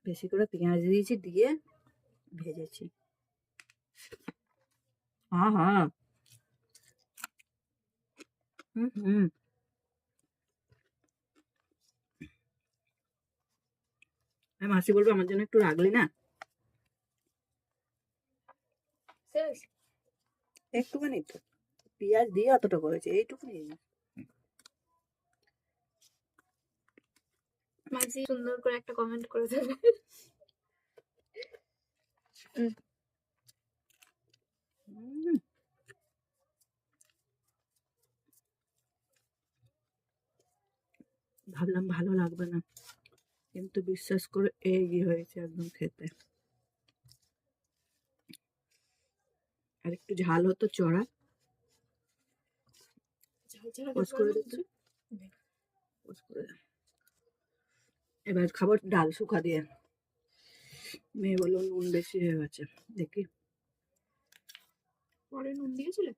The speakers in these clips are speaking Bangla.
বেশি করে পেঁয়াজ দিয়েছি, দিয়ে ভেজেছি। হ্যাঁ হ্যাঁ, হুম। আমি মাসি বলবো আমার জন্য একটু রাখলি না। একটুখানি তো পেঁয়াজ দিয়ে অতটা করেছে, এইটুকুনি। মাঝি সুন্দর করে একটা কমেন্ট করে দেবে। ভাবলাম ভালো লাগবে না, কিন্তু বিশ্বাস করে এই হয়েছে একদম খেতে। আর একটু ঝাল হতো চড়া। এবার খাবো ডাল শুকা দিয়ে। মেয়ে বললো নুন বেশি হয়ে গেছে, দেখি। পরে নুন দিয়েছিলে?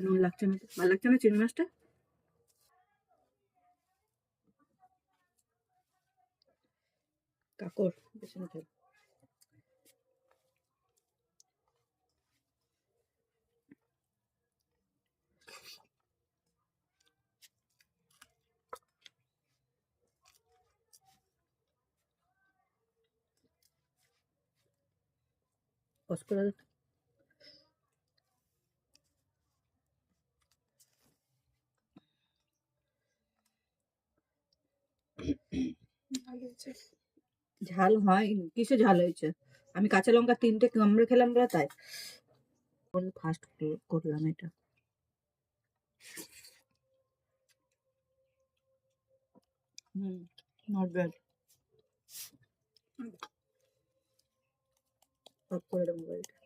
নুন লাগছে না, ভালো লাগছে না চিংড়ি মাছটা। কাকর বেশি না খেলো। কস করে দে। ঝাল হয়, কিসে ঝাল হয়েছে? আমি কাঁচা লঙ্কা 3টে কামড়ে খেলাম বলে তাই ফার্স্ট করলাম এটা। Not bad. অফ করে দেবো মোবাইলটা।